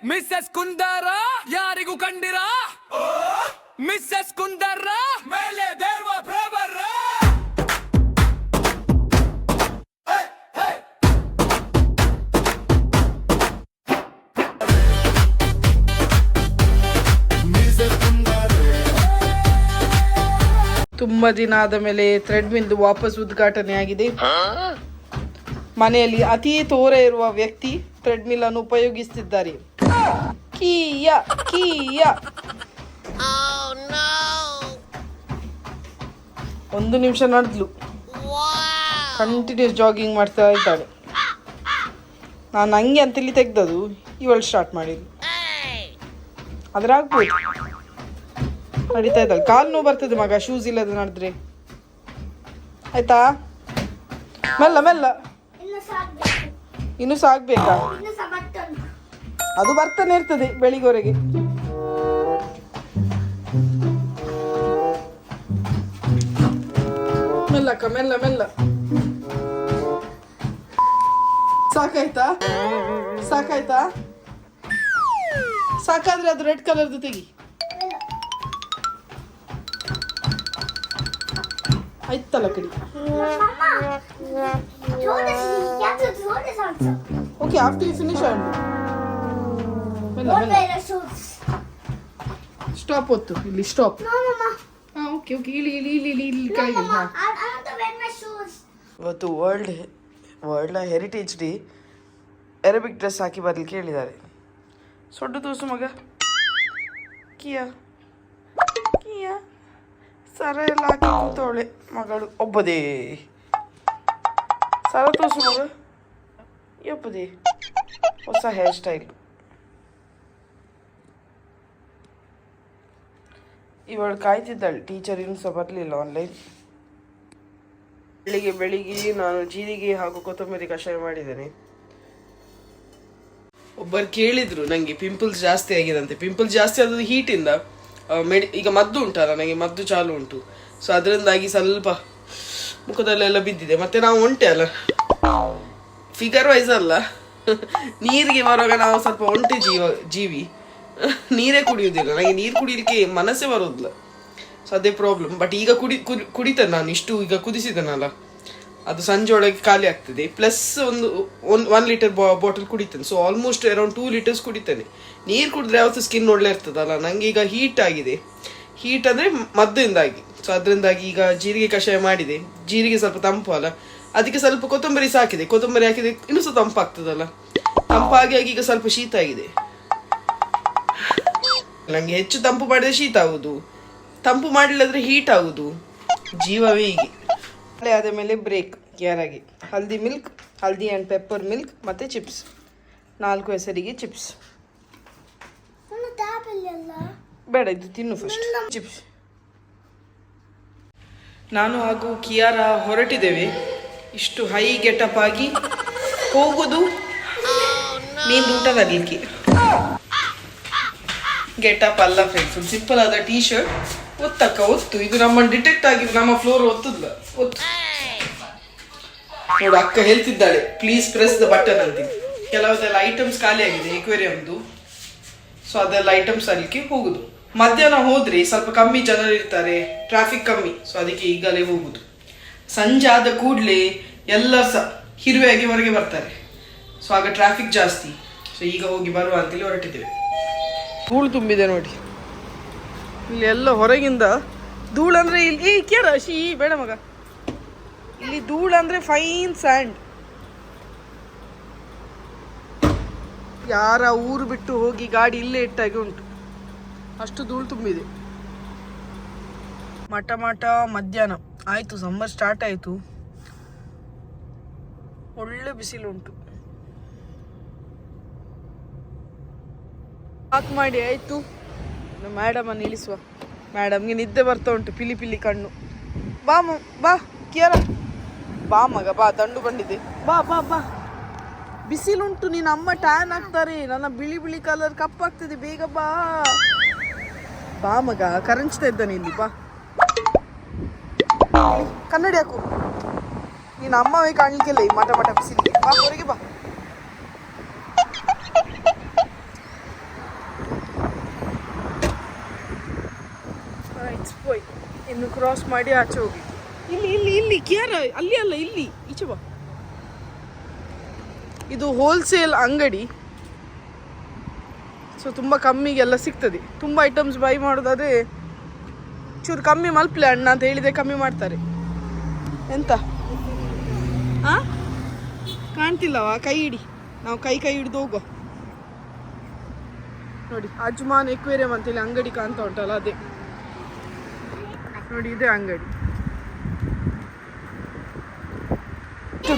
Missus ಕುಂದರ ಯಾರಿಗೂ ಕಂಡಿರ missus ಕುಂದರ ಮೇಲೆ ದೇವ ಪ್ರವರ ತುಂಬಾ ದಿನ ಆದ ಮೇಲೆ ಥ್ರೆಡ್ಮಿಲ್ ವಾಪಸ್ ಉದ್ಘಾಟನೆ ಆಗಿದೆ. ಮನೆಯಲ್ಲಿ ಅತಿ ತೋರ ಇರುವ ವ್ಯಕ್ತಿ ಥ್ರೆಡ್ಮಿಲ್ ಅನ್ನು ಉಪಯೋಗಿಸುತ್ತಿದ್ದಾರೆ. ಕಿಯಾ ಕಿಯಾ ಒಂದು ನಿಮಿಷ ನಡೆದ್ಲು, ಕಂಟಿನ್ಯೂಸ್ ಜಾಗಿಂಗ್ ಮಾಡ್ತಾ ಇದ್ದಾಳೆ. ನಾನು ಹಂಗೆ ಅಂತೇಳಿ ತೆಗ್ದದು, ಇವಳು ಸ್ಟಾರ್ಟ್ ಮಾಡಿದ್ಲು. ಅದ್ರಾಗ್ಬೋದು ನಡೀತಾ ಇದ್ದಾಳೆ. ಕಾಲು ನೋವು ಬರ್ತದೆ ಮಗ ಶೂಸ್ ಇಲ್ಲದ ನಡೆದ್ರೆ. ಆಯ್ತಾ? ಮೆಲ್ಲ ಮೆಲ್ಲ. ಇನ್ನು ಸಾಕ್ಬೇಕಾ? ಅದು ಬರ್ತಾನೆ ಇರ್ತದೆ ಬೆಳಿಗ್ಗೆವರೆಗೆ. ಮೆಲ್ಲಕ್ಕ ಮೆಲ್ಲ ಮೆಲ್ಲ. ಸಾಕಾಯ್ತಾ? ಸಾಕಾಯ್ತಾ? ಸಾಕಾದ್ರೆ ಅದು ರೆಡ್ ಕಲರ್ದು ತೆಗಿ. ಆಯ್ತಲ್ಲ ಕಡಿ. ಓಕೆ, ಆಫ್ಟರ್ ಯು ಫಿನಿಶ್ ಆಡು. ಸ್ಟಾಪ್ ಒತ್ತು. ಇಲ್ಲಿ ಸ್ಟಾಪ್. ಓಕೆ ಓಕೆ, ಇಳಿ ಇಳಿ ಇಳಿ ಇಳಿ ಇಲ್ಲಿ ಕೆಳಗೆ. ಇವತ್ತು world heritage day. Arabic dress ಹಾಕಿ ಬರ್ಲಿಕ್ಕೆ ಹೇಳಿದ್ದಾರೆ. ಸೊಡ್ಡು ತೋರಿಸು ಮಗ. ಕಿಯಾ ಕಿಯಾ ಸರ ಎಲ್ಲ ಹಾಕಿ ಕೂತವಳೆ ಮಗಳು. ಒಬ್ಬದೇ ಸರ ತೋರಿಸು ಮಗ. ಒಬ್ಬದೇ ಹೊಸ ಹೇರ್ ಸ್ಟೈಲ್. ಇವಳು ಕಾಯ್ತಿದ್ದಾಳೆ. ಟೀಚರ್ ಇನ್ನೂ ಸಹ ಬರಲಿಲ್ಲ ಆನ್ಲೈನ್. ಬೆಳಿಗ್ಗೆ ನಾನು ಜೀರಿಗೆ ಹಾಗೂ ಕೊತ್ತಂಬರಿ ಕಷಾಯ ಮಾಡಿದ್ದೇನೆ. ಒಬ್ಬರು ಕೇಳಿದ್ರು ನನಗೆ ಪಿಂಪಲ್ಸ್ ಜಾಸ್ತಿ ಆಗಿದಂತೆ. ಪಿಂಪಲ್ಸ್ ಜಾಸ್ತಿ ಆದದ್ದು ಹೀಟಿಂದ. ಈಗ ಮದ್ದು ಉಂಟಲ್ಲ, ನನಗೆ ಮದ್ದು ಚಾಲು ಉಂಟು. ಸೊ ಅದರಿಂದಾಗಿ ಸ್ವಲ್ಪ ಮುಖದಲ್ಲೆಲ್ಲ ಬಿದ್ದಿದೆ. ಮತ್ತೆ ನಾವು ಒಂಟೆ ಅಲ್ಲ, ಫಿಗರ್ ವೈಸ್ ಅಲ್ಲ, ನೀರಿಗೆ ಬರುವಾಗ ನಾವು ಸ್ವಲ್ಪ ಒಂಟೆ ಜೀವಿ. ನೀರೇ ಕುಡಿಯುವುದಿಲ್ಲ, ನನಗೆ ನೀರು ಕುಡಿಯಲಿಕ್ಕೆ ಮನಸ್ಸೇ ಬರೋದಿಲ್ಲ. ಸೊ ಅದೇ ಪ್ರಾಬ್ಲಮ್. ಬಟ್ ಈಗ ಕುಡಿತೇನೆ ನಾನು. ಇಷ್ಟು ಈಗ ಕುದಿಸಿದ್ದೇನಲ್ಲ, ಅದು ಸಂಜೆ ಒಳಗೆ ಖಾಲಿ ಆಗ್ತದೆ. ಪ್ಲಸ್ ಒಂದು 1 ಲೀಟರ್ ಬಾಟಲ್ ಕುಡಿತೇನೆ. ಸೊ ಆಲ್ಮೋಸ್ಟ್ ಅರೌಂಡ್ 2 ಲೀಟರ್ಸ್ ಕುಡಿತೇನೆ. ನೀರು ಕುಡಿದ್ರೆ ಯಾವತ್ತೂ ಸ್ಕಿನ್ ಒಳ್ಳೆ ಇರ್ತದಲ್ಲ. ನನಗೆ ಈಗ ಹೀಟ್ ಆಗಿದೆ. ಹೀಟ್ ಅಂದರೆ ಮದ್ದಿಂದಾಗಿ. ಸೊ ಅದರಿಂದಾಗಿ ಈಗ ಜೀರಿಗೆ ಕಷಾಯ ಮಾಡಿದೆ. ಜೀರಿಗೆ ಸ್ವಲ್ಪ ತಂಪು ಅಲ್ಲ, ಅದಕ್ಕೆ ಸ್ವಲ್ಪ ಕೊತ್ತಂಬರಿ ಸಾಕಿದೆ. ಕೊತ್ತಂಬರಿ ಹಾಕಿದೆ ಇನ್ನೂ ಸಹ ತಂಪಾಗ್ತದಲ್ಲ. ತಂಪಾಗಿ ಆಗಿ ಈಗ ಸ್ವಲ್ಪ ಶೀತ ಆಗಿದೆ. ನನಗೆ ಹೆಚ್ಚು ತಂಪು ಮಾಡಿದ್ರೆ ಶೀತ ಆಗುದು, ತಂಪು ಮಾಡಲಿಲ್ಲದ್ರೆ ಹೀಟ್ ಆಗುದು. ಜೀವವೇ ಹೀಗೆ. ಆದ ಮೇಲೆ ಬ್ರೇಕ್ ಯಾರಾಗಿ haldi milk, haldi and pepper milk ಮತ್ತು ಚಿಪ್ಸ್. 4 ಹೆಸರಿಗೆ ಚಿಪ್ಸ್. ಬೇಡ, ಇದು ತಿನ್ನು ಫಸ್ಟ್ ಚಿಪ್ಸ್. ನಾನು ಹಾಗೂ ಕಿಯಾರ ಹೊರಟಿದ್ದೇವೆ. ಇಷ್ಟು ಹೈ ಗೆಟಪ್ ಆಗಿ ಹೋಗುದು ಮೀನು ಊಟ ತರಲಿಕ್ಕೆ. ಗೆಟಪ್ ಅಲ್ಲ ಫ್ರೆಂಡ್ಸ್, ಒಂದು ಸಿಂಪಲ್ ಆದ ಟೀ ಶರ್ಟ್. ಒತ್ತಕ್ಕ ಒತ್ತು. ಇದು ನಮ್ಮ ಡಿಟೆಕ್ಟ್ ಆಗಿ ನಮ್ಮ ಫ್ಲೋರ್ ಒತ್ತುದಿಲ್ಲ. ಒತ್ತು ನೋಡು, ಅಕ್ಕ ಹೇಳ್ತಿದ್ದಾಳೆ ಪ್ಲೀಸ್ ಪ್ರೆಸ್ ದ ಬಟನ್ ಅಂತ. ಕೆಲವುದೆಲ್ಲ ಐಟಮ್ಸ್ ಖಾಲಿ ಆಗಿದೆ ಎಕ್ವೇರಿಯಮ್ದು. ಸೊ ಅದೆಲ್ಲ ಐಟಮ್ಸ್ ಅಲ್ಲಿಗೆ ಹೋಗುದು. ಮಧ್ಯಾಹ್ನ ಹೋದ್ರೆ ಸ್ವಲ್ಪ ಕಮ್ಮಿ ಜನರು ಇರ್ತಾರೆ, ಟ್ರಾಫಿಕ್ ಕಮ್ಮಿ. ಸೊ ಅದಕ್ಕೆ ಈಗಲೇ ಹೋಗುದು. ಸಂಜೆ ಆದ ಕೂಡಲೇ ಎಲ್ಲರೂ ಸಹ ಹಿರುವೆಯಾಗಿ ಹೊರಗೆ ಬರ್ತಾರೆ. ಸೊ ಆಗ ಟ್ರಾಫಿಕ್ ಜಾಸ್ತಿ. ಸೊ ಈಗ ಹೋಗಿ ಬರುವ ಅಂತೇಳಿ ಹೊರಟಿದ್ದೇವೆ. ಧೂಳು ತುಂಬಿದೆ ನೋಡಿ ಇಲ್ಲಿ ಎಲ್ಲ. ಹೊರಗಿಂದ ಧೂಳು ಅಂದರೆ ಇಲ್ಲಿ ಕೇಳ ಶೀ ಬೇಡ ಮಗ. ಇಲ್ಲಿ ಧೂಳು ಅಂದರೆ ಫೈನ್ ಸ್ಯಾಂಡ್. ಯಾರ ಊರು ಬಿಟ್ಟು ಹೋಗಿ ಗಾಡಿ ಇಲ್ಲೇ ಇಟ್ಟಾಗಿ ಉಂಟು, ಅಷ್ಟು ಧೂಳು ತುಂಬಿದೆ. ಮಠ ಮಧ್ಯಾಹ್ನ ಆಯಿತು. ಸಮ್ಮರ್ ಸ್ಟಾರ್ಟ್ ಆಯಿತು. ಒಳ್ಳೆ ಬಿಸಿಲುಂಟು. ಪಾಕ್ ಮಾಡಿ ಆಯಿತು. ಮೇಡಮನ್ನು ನಿಲ್ಲಿಸುವ. ಮೇಡಮ್ಗೆ ನಿದ್ದೆ ಬರ್ತಾ ಉಂಟು, ಪಿಲಿ ಪಿಲಿ ಕಣ್ಣು. ಬಾ ಬಾ ಕಿಯಾರ, ಬಾ ಮಗ ಬಾ. ದಂಡು ಬಂದಿದೆ, ಬಾ ಬಾ ಬಾ. ಬಿಸಿಲುಂಟು, ನಿನ್ನ ಅಮ್ಮ ಟ್ಯಾನ್ ಆಗ್ತಾರೆ. ನನ್ನ ಬಿಳಿ ಕಲರ್ ಕಪ್ಪಾಗ್ತದೆ, ಬೇಗ ಬಾ ಬಾ ಮಗ. ಕರಂಚ್ತಾ ಇದ್ದಾನೆ ಇಲ್ಲಿ, ಬಾ. ಕನ್ನಡಿ ಹಾಕು. ನೀನು ಅಮ್ಮವೇ ಕಾಣಲಿಕ್ಕಿಲ್ಲ ಈ ಮಠ ಬಿಸಿಲಿಗೆ. ಬಾ ಹೊರಗೆ ಬಾ. ಇನ್ನು ಕ್ರಾಸ್ ಮಾಡಿ ಆಚೆ ಹೋಗಿ. ಇಲ್ಲಿ ಇಲ್ಲಿ ಇಲ್ಲಿ ಕೇರ, ಅಲ್ಲಿ ಅಲ್ಲ, ಇಲ್ಲಿ ಈಚೆ ಬಾ. ಇದು ಹೋಲ್ಸೇಲ್ ಅಂಗಡಿ, ಸೊ ತುಂಬ ಕಮ್ಮಿಗೆಲ್ಲ ಸಿಗ್ತದೆ. ತುಂಬ ಐಟಮ್ಸ್ ಬೈ ಮಾಡೋದಾದ್ರೆ ಚೂರು ಕಮ್ಮಿ ಮಲ್ಪಲೆ ಅಣ್ಣ ಅಂತ ಹೇಳಿದರೆ ಕಮ್ಮಿ ಮಾಡ್ತಾರೆ. ಎಂತ ಹಾಂ ಕಾಣ್ತಿಲ್ಲವಾ? ಕೈ ಹಿಡಿ, ನಾವು ಕೈ ಹಿಡಿದು ಹೋಗುವ. ನೋಡಿ ಅಜ್ಮಾನ್ ಎಕ್ವೇರಿಯಂ ಅಂತೇಳಿ ಅಂಗಡಿ ಕಾಣ್ತಾ ಉಂಟಲ್ಲ, ಅದೇ ನೋಡಿ, ಇದೇ ಅಂಗಡಿ.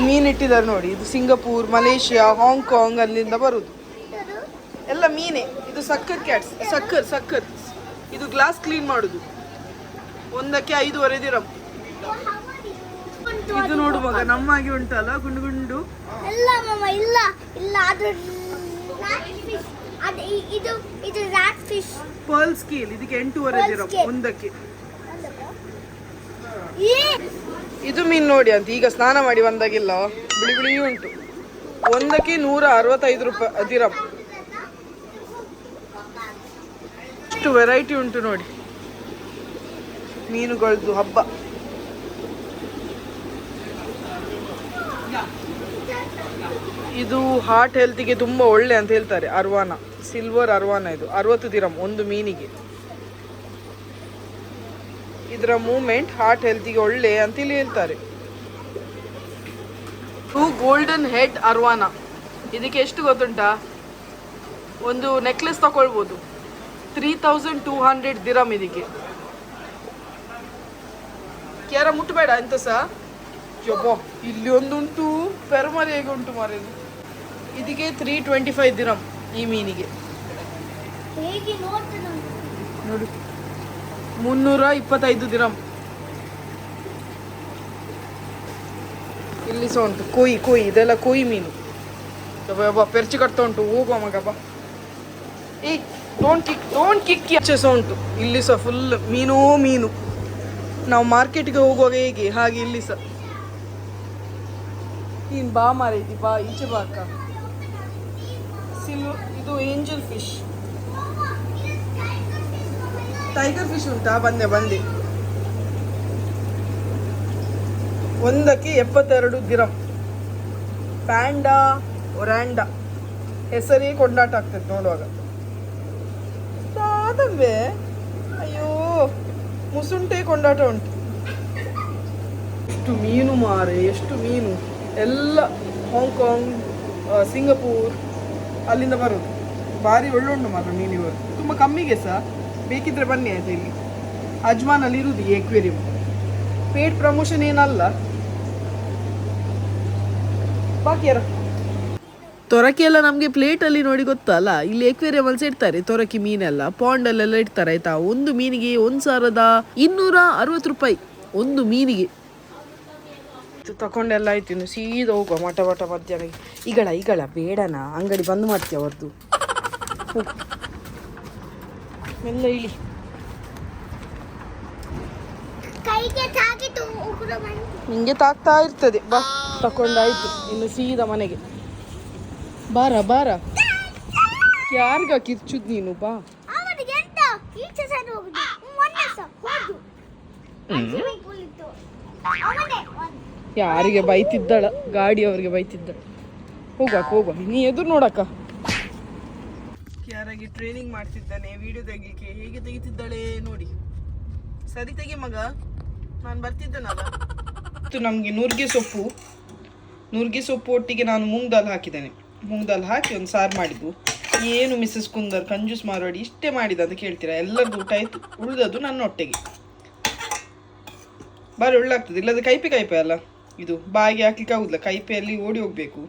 ಮೀನು ಇಟ್ಟಿದ್ದಾರೆ ನೋಡಿ. ಇದು ಸಿಂಗಪೂರ್, ಮಲೇಷಿಯಾ, ಹಾಂಗ್ಕಾಂಗ್ ಅಲ್ಲಿಂದ ಬರುದು ಎಲ್ಲ ಮೀನೇ. ಇದು ಸಕ್ಕರ್ ಕ್ಯಾಟ್ಸ್, ಸಕ್ಕರ್. ಇದು ಗ್ಲಾಸ್ ಕ್ಲೀನ್ ಮಾಡುದು, ಒಂದಕ್ಕೆ 5.5 ದಿರಂ. ಇದು ನೋಡು ಮಗ, ನಮ್ಮಾಗಿ ಉಂಟಲ್ಲ ಗುಂಡು ಗುಂಡು. ಇಲ್ಲ ಮಮ್ಮ, ಇಲ್ಲ ಇಲ್ಲ, ಅದು ಇದು ರಾಟ್ ಫಿಶ್, ಪರ್ಲ್ ಸ್ಕೇಲ್. ಇದಕ್ಕೆ 8.5 ದಿರಂ ಒಂದಕ್ಕೆ. ಇದು ಮೀನು ನೋಡಿ ಅಂತ ಈಗ ಸ್ನಾನ ಮಾಡಿ ಬಂದಾಗಿಲ್ಲ, ಬಿಳಿ ಬಿಳಿ ಉಂಟು. ಒಂದಕ್ಕೆ 165 ದಿರಂ. ಎಷ್ಟು ವೆರೈಟಿ ಉಂಟು ನೋಡಿ, ಮೀನುಗಳದ್ದು ಹಬ್ಬ. ಇದು ಹಾರ್ಟ್ ಹೆಲ್ತಿಗೆ ತುಂಬ ಒಳ್ಳೆ ಅಂತ ಹೇಳ್ತಾರೆ. ಅರ್ವಾನ, ಸಿಲ್ವರ್ ಅರ್ವಾನ. ಇದು 60 ದಿರಂ ಒಂದು ಮೀನಿಗೆ. ಇದರ ಮೂಮೆಂಟ್ ಹಾರ್ಟ್ ಹೆಲ್ತಿಗೆ ಒಳ್ಳೆ ಅಂತ ಇಲ್ಲಿ ಹೇಳ್ತಾರೆ. ಗೋಲ್ಡನ್ ಹೆಡ್ ಅರ್ವಾನ. ಇದಕ್ಕೆ ಎಷ್ಟು ಗೊತ್ತುಂಟಾ? ಒಂದು ನೆಕ್ಲೆಸ್ ತಗೊಳ್ಬೋದು, 3200 ದಿರಂ ಇದಕ್ಕೆ. ಕ್ಯಾರ ಮುಟ್ಟಬೇಡ ಎಂತ ಸಹ. ಯಬ್ಬೋ, ಇಲ್ಲಿ ಒಂದುಂಟು, ಪೆರ್ಮರಿ ಹೇಗೆ ಉಂಟು ಮಾರೇದು. ಇದಕ್ಕೆ 325 ದಿರಂ ಈ ಮೀನಿಗೆ. ನೋಡಿ 325 ದಿರಂ. ಇಲ್ಲಿ ಸಹ ಉಂಟು ಕೊಯ್, ಇದೆಲ್ಲ ಕೊಯ್ ಮೀನು. ಯಬ್ಬ ಪೆರ್ಚಿ ಕಟ್ತಾ ಉಂಟು, ಹೋಗುವ ಮಗಬ್ಬ. ಏಯ್ ಡೋಂಟ್ ಕಿಕ್ ಸಹ ಉಂಟು. ಇಲ್ಲಿ ಸಹ ಫುಲ್ ಮೀನು. ನಾವು ಮಾರ್ಕೆಟ್ಗೆ ಹೋಗುವಾಗ ಹೇಗೆ ಹಾಗೆ ಇಲ್ಲಿ ಸಹ. ನೀನು ಬಾ ಮಾರೈತಿ, ಬಾ ಈಚೆ ಬಾ ಅಕ್ಕ. ಇದು ಏಂಜಲ್ ಫಿಶ್, ಟೈಗರ್ ಫಿಶ್ ಉಂಟಾ? ಬಂದೆ. ಒಂದಕ್ಕೆ 72 ದಿರಂ. ಪ್ಯಾಂಡಾ ಒರಾಂಡಾ ಹೆಸರೇ ಕೊಂಡಾಟ ಆಗ್ತದೆ ನೋಡುವಾಗ. ಸಾದವೇ, ಅಯ್ಯೋ ಮುಸುಂಟೆ ಕೊಂಡಾಟ ಉಂಟು. ಎಷ್ಟು ಮೀನು ಮಾರೆ, ಎಷ್ಟು ಮೀನು. ಎಲ್ಲ ಹಾಂಗ್ಕಾಂಗ್, ಸಿಂಗಪೂರ್ ಅಲ್ಲಿಂದ ಬರೋದು. ಭಾರಿ ಒಳ್ಳುಂಟು ಮಾತ್ರ ಮೀನಿವರು, ತುಂಬ ಕಮ್ಮಿಗೆ ಸಹ. ಬೇಕಿದ್ರೆ ಬನ್ನಿ ಆಯ್ತು. ಇಲ್ಲಿ ಅಜ್ಮಾನಲ್ಲಿ ಇರುವುದು ಈ ಎಕ್ವೇರಿಯಂ. ಪೇಡ್ ಪ್ರಮೋಷನ್ ಏನಲ್ಲ. ಬಾಕಿಯಾರ ತೊರಕಿ ಎಲ್ಲ ನಮಗೆ ಪ್ಲೇಟಲ್ಲಿ ನೋಡಿ ಗೊತ್ತಲ್ಲ, ಇಲ್ಲಿ ಎಕ್ವೇರಿಯಂ ಅಲ್ಲಿ ಇಡ್ತಾರೆ ತೊರಕಿ ಮೀನೆಲ್ಲ. ಪಾಂಡಲ್ಲೆಲ್ಲ ಇಡ್ತಾರೆ ಆಯ್ತಾ. ಒಂದು ಮೀನಿಗೆ 1260 ರೂಪಾಯಿ ಒಂದು ಮೀನಿಗೆ. ತಕೊಂಡೆಲ್ಲ ಆಯ್ತು. ಇನ್ನು ಸೀದಾ ಹೋಗುವ ಮಠ ಮಧ್ಯಾಹ್ನ. ಈಗಳ ಬೇಡನಾ, ಅಂಗಡಿ ಬಂದ್ ಮಾಡ್ತೀಯ ಅವ್ರದ್ದು. ಎಲ್ಲ ಇಳಿ. ನಿಂಗೆ ತಾಗ್ತಾ ಇರ್ತದೆ. ಬಾ ತಕೊಂಡಾಯ್ತು, ಇನ್ನು ಸೀದಾ ಮನೆಗೆ. ಬಾರ ಯಾರಿಗ ಕಿರ್ಚುದ್ ನೀನು? ಬಾ. ಯಾರಿಗೆ ಬೈತಿದ್ದಳ? ಗಾಡಿಯವರಿಗೆ ಬೈತಿದ್ದಳ. ಹೋಗುವ ನೀ ಎದುರು ನೋಡಕ್ಕ. ಯಾರಾಗಿ ಟ್ರೈನಿಂಗ್ ಮಾಡ್ತಿದ್ದಾನೆ ವಿಡಿಯೋ ತೆಗಿಲಿಕ್ಕೆ. ಹೇಗೆ ತೆಗಿತಿದ್ದಾಳೆ ನೋಡಿ. ಸರಿ ತೆಗಿ ಮಗ, ನಾನು ಬರ್ತಿದ್ದೇನಲ್ಲ. ನಮಗೆ ನುಗ್ಗೆ ಸೊಪ್ಪು ಒಟ್ಟಿಗೆ ನಾನು ಮೂಂಗ್ ದಾಲ್ ಹಾಕಿದ್ದೇನೆ. ಮೂಂಗ್ ದಾಲ್ ಹಾಕಿ ಒಂದು ಸಾರು ಮಾಡಿದ್ದು. ಏನು ಮಿಸಸ್ ಕುಂದರ್ ಕಂಜೂಸ್ ಮಾರವಾಡಿ ಇಷ್ಟೇ ಮಾಡಿದ ಅಂತ ಕೇಳ್ತೀರಾ? ಎಲ್ಲರಿಗೂ ಊಟ ಆಯ್ತು, ಉಳಿದದ್ದು ನನ್ನ ಹೊಟ್ಟೆಗೆ. ಬಾರಿ ಒಳ್ಳಾಗ್ತದೆ. ಇಲ್ಲದ ಕೈಪೆ ಅಲ್ಲ ಇದು, ಬಾಯಿಗೆ ಹಾಕ್ಲಿಕ್ಕೆ ಆಗುದಿಲ್ಲ. ಕೈಪೆಯಲ್ಲಿ ಓಡಿ ಹೋಗ್ಬೇಕು.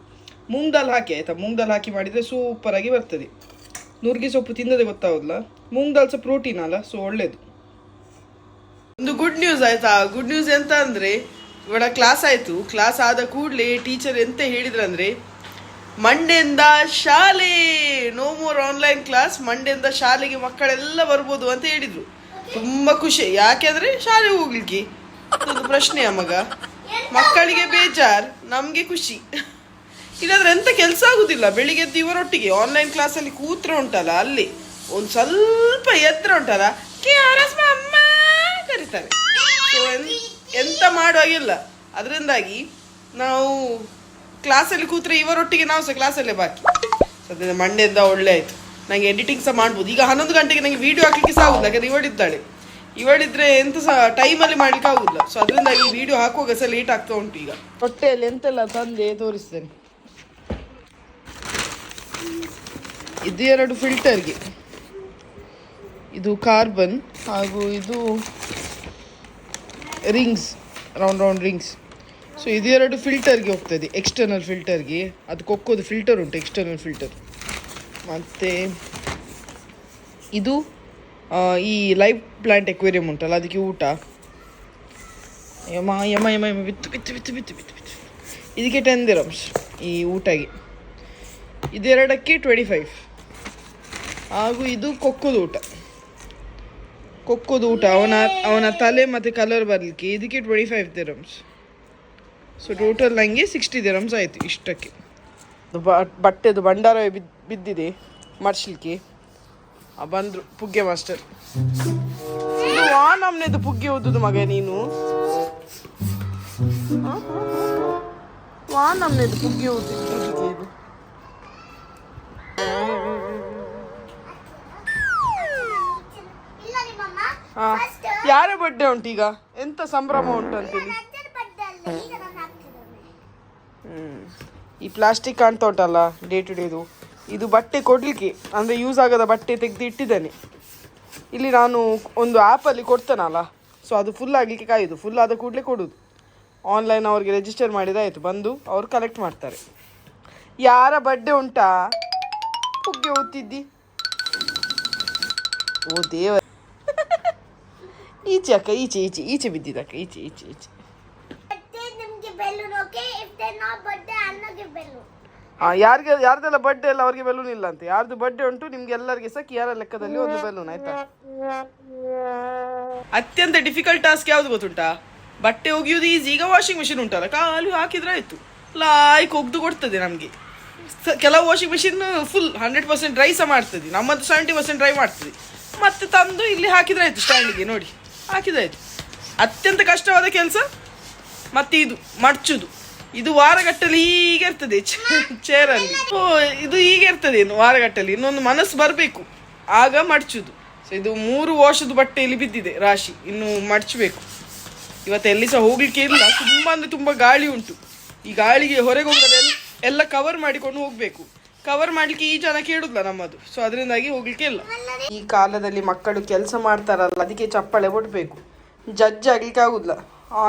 ಮೂಂಗ್ ದಾಲ್ ಹಾಕಿ ಆಯ್ತಾ. ಮೂಂಗ್ ದಾಲ್ ಹಾಕಿ ಮಾಡಿದರೆ ಸೂಪರ್ ಆಗಿ ಬರ್ತದೆ. ನುಗ್ಗೆ ಸೊಪ್ಪು ತಿನ್ನೋದೇ ಗೊತ್ತಾಗೋದಿಲ್ಲ. ಮೂಂಗ್ ದಾಲ್ ಸಹ ಪ್ರೋಟೀನ್ ಅಲ್ಲ, ಸೊ ಒಳ್ಳೇದು. ಒಂದು ಗುಡ್ ನ್ಯೂಸ್ ಆಯ್ತಾ. ಗುಡ್ ನ್ಯೂಸ್ ಎಂತ ಅಂದ್ರೆ, ಇವಾಗ ಕ್ಲಾಸ್ ಆಯ್ತು. ಕ್ಲಾಸ್ ಆದ ಕೂಡಲೇ ಟೀಚರ್ ಎಂತ ಹೇಳಿದ್ರಂದ್ರೆ, ಮಂಡೆಯಿಂದ ಶಾಲೆ, ನೋ ಮೋರ್ ಆನ್ಲೈನ್ ಕ್ಲಾಸ್. ಮಂಡೆಯಿಂದ ಶಾಲೆಗೆ ಮಕ್ಕಳೆಲ್ಲ ಬರ್ಬೋದು ಅಂತ ಹೇಳಿದ್ರು. ತುಂಬಾ ಖುಷಿ. ಯಾಕೆಂದ್ರೆ ಶಾಲೆ ಹೋಗ್ಲಿಕ್ಕೆ ಒಂದು ಪ್ರಶ್ನೆಯ ಮಗ. ಮಕ್ಕಳಿಗೆ ಬೇಜಾರ್, ನಮ್ಗೆ ಖುಷಿ. ಇಲ್ಲಾಂದ್ರೆ ಎಂತ ಕೆಲಸ ಆಗುದಿಲ್ಲ. ಬೆಳಿಗ್ಗೆ ಎದ್ದು ಇವರೊಟ್ಟಿಗೆ ಆನ್ಲೈನ್ ಕ್ಲಾಸಲ್ಲಿ ಕೂತ್ರೆ ಉಂಟಲ್ಲ, ಅಲ್ಲಿ ಒಂದು ಸ್ವಲ್ಪ ಎತ್ತರ ಉಂಟಲ್ಲ, KRS ಅಮ್ಮ ಕರೀತಾರೆ. ಸೊ ಎಂತ ಮಾಡುವಾಗಿಲ್ಲ. ಅದರಿಂದಾಗಿ ನಾವು ಕ್ಲಾಸಲ್ಲಿ ಕೂತ್ರೆ ಇವರೊಟ್ಟಿಗೆ ನಾವು ಸಹ ಕ್ಲಾಸಲ್ಲೇ ಬಾಕಿ. ಸದ್ಯದ ಮಂಡೆಯಿಂದ ಒಳ್ಳೆ ಆಯಿತು. ನನಗೆ ಎಡಿಟಿಂಗ್ ಸಹ ಮಾಡ್ಬೋದು. ಈಗ 11 ಗಂಟೆಗೆ ನನಗೆ ವೀಡಿಯೋ ಹಾಕ್ಲಿಕ್ಕೆ ಸಹ ಆಗುದಿಲ್ಲ, ಯಾಕಂದ್ರೆ ಇವಳಿದ್ದಾಳೆ. ಇವಳಿದ್ರೆ ಎಂತ ಸಹ ಟೈಮಲ್ಲಿ ಮಾಡ್ಲಿಕ್ಕೆ ಆಗುದಿಲ್ಲ. ಸೊ ಅದರಿಂದಾಗಿ ವಿಡಿಯೋ ಹಾಕುವಾಗ ಸಹ ಲೇಟ್ ಆಗ್ತಾ ಉಂಟು. ಈಗ ಹೊಟ್ಟೆಯಲ್ಲಿ ಎಂತೆಲ್ಲ ತಂದೆ ತೋರಿಸ್ತೇನೆ. ಇದು 2 ಫಿಲ್ಟರ್ಗೆ, ಇದು ಕಾರ್ಬನ್ ಹಾಗೂ ಇದು ರಿಂಗ್ಸ್, ರೌಂಡ್ ರಿಂಗ್ಸ್. ಸೊ ಇದು 2 ಫಿಲ್ಟರ್ಗೆ ಹೋಗ್ತದೆ, ಎಕ್ಸ್ಟರ್ನಲ್ ಫಿಲ್ಟರ್ಗೆ. ಅದು ಕೊಕ್ಕೋದು ಫಿಲ್ಟರ್ ಉಂಟು, ಎಕ್ಸ್ಟರ್ನಲ್ ಫಿಲ್ಟರ್. ಮತ್ತು ಇದು ಈ ಲೈವ್ ಪ್ಲಾಂಟ್ ಎಕ್ವೇರಿಯಂ ಉಂಟಲ್ಲ, ಅದಕ್ಕೆ ಊಟ. ಯಮ ಯಮ ಯಮ ಯಮ ಬಿತ್ತು ಬಿತ್ತು ಬಿತ್ತು ಬಿತ್ತು ಬಿತ್ತು ಬಿತ್ತು. ಇದಕ್ಕೆ 10 ದಿರಮ್ಸ್ ಈ ಊಟಗೆ. ಇದು 2ಕ್ಕೆ 25. ಹಾಗೂ ಇದು ಕೊಕ್ಕೋದು ಊಟ, ಅವನ ತಲೆ ಮತ್ತು ಕಲರ್ ಬರಲಿಕ್ಕೆ. ಇದಕ್ಕೆ 25 ದಿರಮ್ಸ್. ಸೊ ಟೋಟಲ್ ನನಗೆ 60 ದಿರಮ್ಸ್ ಆಯಿತು ಇಷ್ಟಕ್ಕೆ. ಬಟ್ಟೆದು ಭಂಡಾರ ಬಿದ್ದಿದೆ ಮಡ್ಸ್ಲಿಕ್ಕೆ. ಬಂದರು ಪುಗ್ಗೆ ಮಾಸ್ಟರ್. ಇದು ನಮ್ನೆದು ಪುಗ್ಗೆ ಓದುದು ಮಗ ನೀನು. ನಮ್ನೆದು ಪುಗ್ಗೆ ಓದಿದ್ದು ಇದು. ಯಾರ ಬಡ್ಡೆ ಉಂಟು ಈಗ? ಎಂತ ಸಂಭ್ರಮ ಉಂಟು ಅಂತೇಳಿ. ಈ ಪ್ಲಾಸ್ಟಿಕ್ ಕಾಣ್ತಾ ಉಂಟಲ್ಲ ಡೇ ಟು ಡೇದು, ಇದು ಬಟ್ಟೆ ಕೊಡಲಿಕ್ಕೆ, ಅಂದರೆ ಯೂಸ್ ಆಗದ ಬಟ್ಟೆ ತೆಗೆದು ಇಟ್ಟಿದ್ದೇನೆ ಇಲ್ಲಿ. ನಾನು ಒಂದು ಆ್ಯಪಲ್ಲಿ ಕೊಡ್ತೇನಲ್ಲ, ಸೊ ಅದು ಫುಲ್ ಆಗಲಿಕ್ಕೆ ಕಾಯೋದು. ಫುಲ್ ಆದ ಕೂಡಲೇ ಕೊಡೋದು. ಆನ್ಲೈನ್ ಅವ್ರಿಗೆ ರಿಜಿಸ್ಟರ್ ಮಾಡಿದಾಯಿತು, ಬಂದು ಅವರು ಕಲೆಕ್ಟ್ ಮಾಡ್ತಾರೆ. ಯಾರ ಬಡ್ಡೆ ಉಂಟಾ? ಪುಗ್ಗೆ ಓದ್ತಿದ್ದಿ? ಓ ದೇವ, ಈಚೆ ಅಕ್ಕ, ಈಚೆ ಈಚೆ ಈಚೆ ಬಿದ್ದಿದ್ದಕ್ಕ, ಈಚೆ ಈಚೆ ಈಚೆ. ಯಾರ್ದೆಲ್ಲ ಬರ್ಡೇ ಎಲ್ಲ ಅವ್ರಿಗೆ ಬೆಲೂನ್ ಇಲ್ಲ ಅಂತ. ಯಾರ್ದು ಬರ್ಡೇ ಉಂಟು ನಿಮ್ಗೆ ಎಲ್ಲರಿಗೆ ಸಹ ಕಿಯಾರ ಲೆಕ್ಕದಲ್ಲಿ ಒಂದು ಬೆಲೂನ್, ಆಯ್ತಾ? ಅತ್ಯಂತ ಡಿಫಿಕಲ್ಟ್ ಟಾಸ್ಕ್ ಯಾವ್ದು ಗೊತ್ತುಂಟಾ? ಬಟ್ಟೆ ಒಗೆಯುವುದು ಈಸಿ. ಈಗ ವಾಷಿಂಗ್ ಮಿಷಿನ್ ಉಂಟಲ್ಲ, ಕಾಲು ಹಾಕಿದ್ರೆ ಆಯ್ತು, ಲಾಯ್ಕ್ ಒಗ್ದು ಕೊಡ್ತದೆ ನಮಗೆ. ಕೆಲವು ವಾಷಿಂಗ್ ಮಿಷಿನ್ ಫುಲ್ 100% ಡ್ರೈ ಸಹ ಮಾಡ್ತದೆ, ನಮ್ಮದು 70% ಡ್ರೈ ಮಾಡ್ತದೆ. ಮತ್ತೆ ತಂದು ಇಲ್ಲಿ ಹಾಕಿದ್ರೆ ಆಯ್ತು, ಸ್ಟ್ಯಾಂಡಿಗೆ ನೋಡಿ ಹಾಕಿದ್ರೆ ಆಯ್ತು. ಅತ್ಯಂತ ಕಷ್ಟವಾದ ಕೆಲಸ. ಮತ್ತೆ ಇದು ಮಡ್ಚುದು, ಇದು ವಾರಗಟ್ಟಲ್ಲಿ ಹೀಗೆ ಇರ್ತದೆ ಚೇರಲ್ಲಿ. ಇದು ಹೀಗೆ ಇರ್ತದೆ ವಾರಗಟ್ಟಲ್ಲಿ. ಇನ್ನೊಂದು ಮನಸ್ಸು ಬರಬೇಕು, ಆಗ ಮಡ್ಚುದು. ಸೊ ಇದು 3 ವಾಶದ ಬಟ್ಟೆಯಲ್ಲಿ ಬಿದ್ದಿದೆ ರಾಶಿ, ಇನ್ನು ಮಡ್ಚಬೇಕು. ಇವತ್ತು ಎಲ್ಲಿ ಸಹ ಹೋಗ್ಲಿಕ್ಕೆ ಇಲ್ಲ, ತುಂಬ ಅಂದರೆ ತುಂಬ ಗಾಳಿ ಉಂಟು. ಈ ಗಾಳಿಗೆ ಹೊರಗೆ ಹೋಗೋದು ಎಲ್ಲ ಕವರ್ ಮಾಡಿಕೊಂಡು ಹೋಗಬೇಕು. ಕವರ್ ಮಾಡಲಿಕ್ಕೆ ಈ ಜನ ಕೇಳುದಿಲ್ಲ ನಮ್ಮದು. ಸೊ ಅದರಿಂದಾಗಿ ಹೋಗ್ಲಿಕ್ಕೆ ಇಲ್ಲ. ಈ ಕಾಲದಲ್ಲಿ ಮಕ್ಕಳು ಕೆಲಸ ಮಾಡ್ತಾರಲ್ಲ, ಅದಕ್ಕೆ ಚಪ್ಪಾಳೆ ಕೊಡಬೇಕು. ಜಡ್ಜ್ ಆಗ್ಲಿಕ್ಕೆ ಆಗುದಿಲ್ಲ.